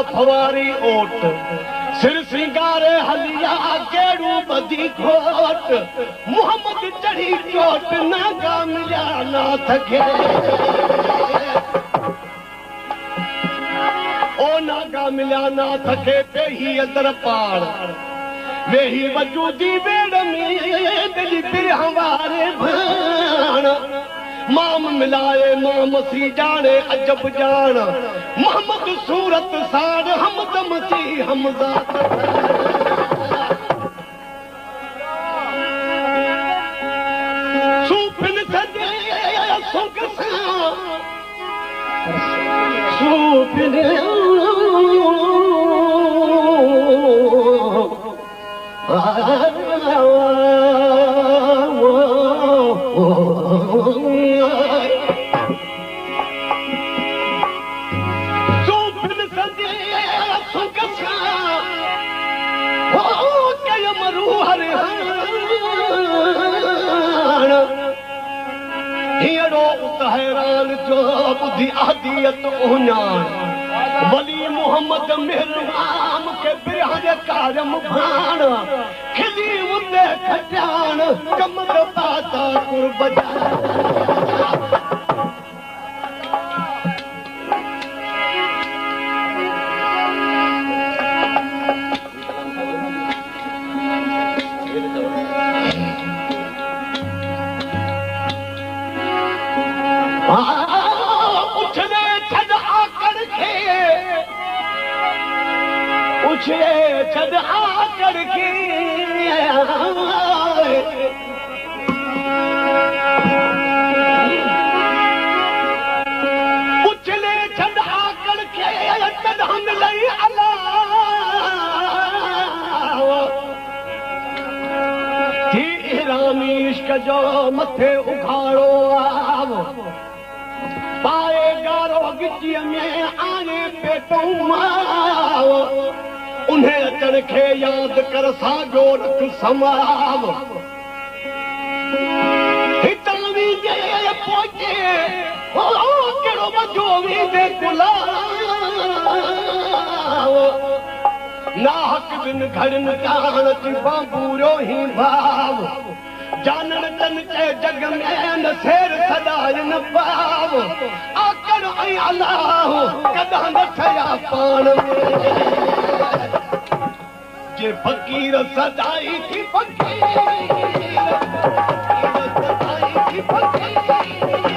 फवारी ओट सिर सिंगारे हलिया केड़ू बदी खोट मोहम्मद चढ़ी चोट नागा मिलिया ना थके ओ नागा मिलिया ना थके पे ही अदर पार वेही वजूदी बेड़ में दिली फिर हमारे भाण माम मिलाए माम सी जाने अजब जान मोहम्मद सूरत सार हमदम सी हमदा सूफिन सजे सुख सा सूफिन हैरान जो बुद्धि आदियत उन्यान वली मोहम्मद मेहरबान के बिरह कारम भान खिली उते खजान कमद पाता कुर्बजा छद आकर के उछले छद आकर के तदहन लई अला थी इरामी इश्क जो मथे उखाड़ो आव पाए गारो गिच्चीअ में आने पेटों माव उन्हें अचण खे याद कर साॻियो रख समाव हितां जे पहुचे हो कहिड़ो मज़ो वींदे गुलाब नाहक बिन घड़नि कान थी बाबूरो ही भाव जानण तन के जग में न शेर सदाय न पाव आकड़ ऐं अलाह कॾहिं न ठया पाण में जे फकीर सदाई थी फकीर सदाई थी फकीर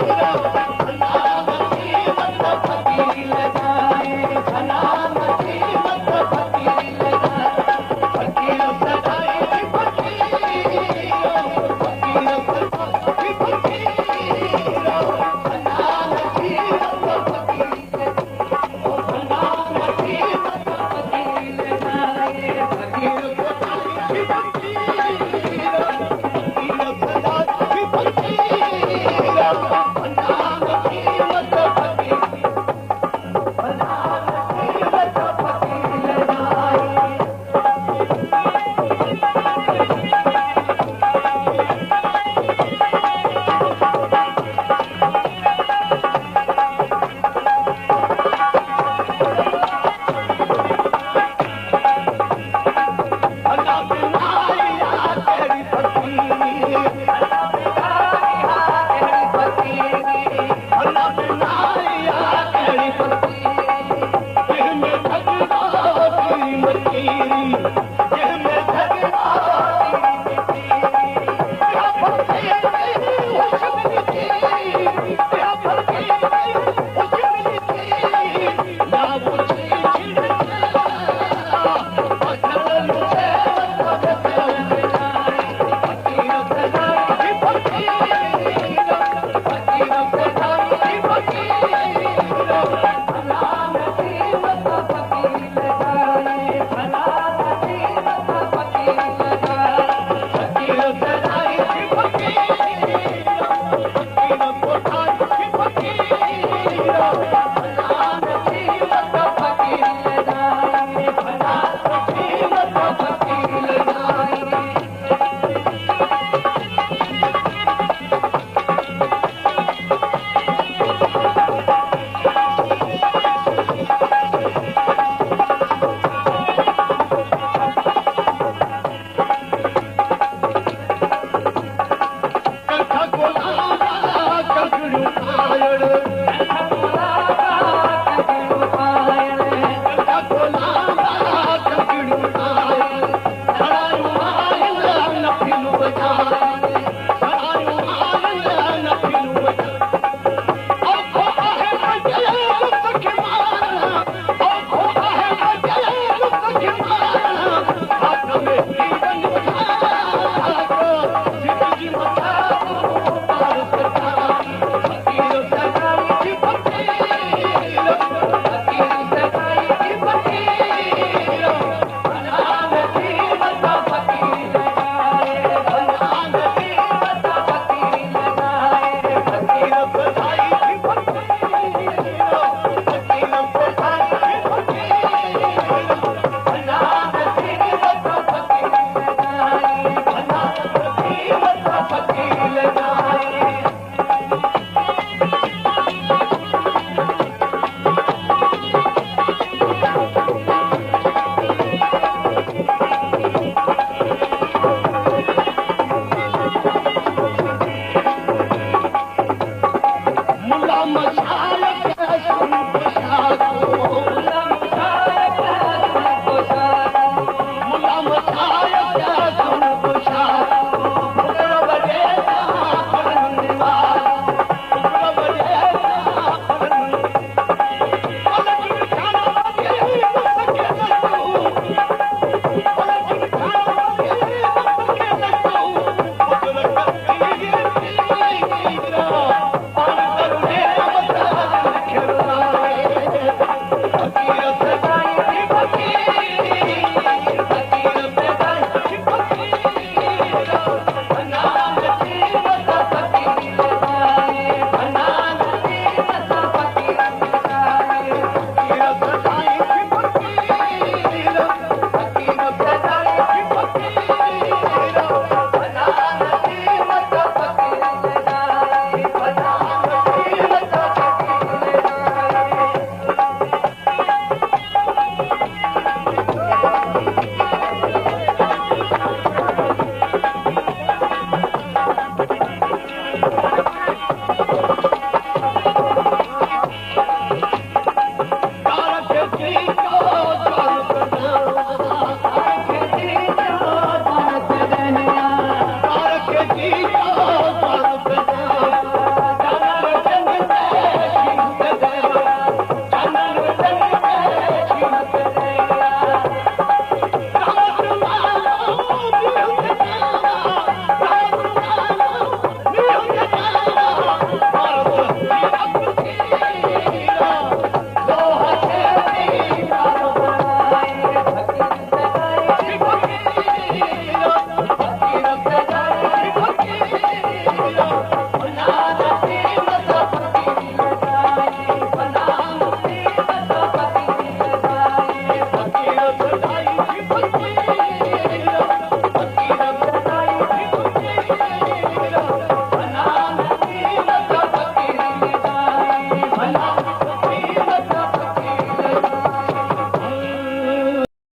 मछाल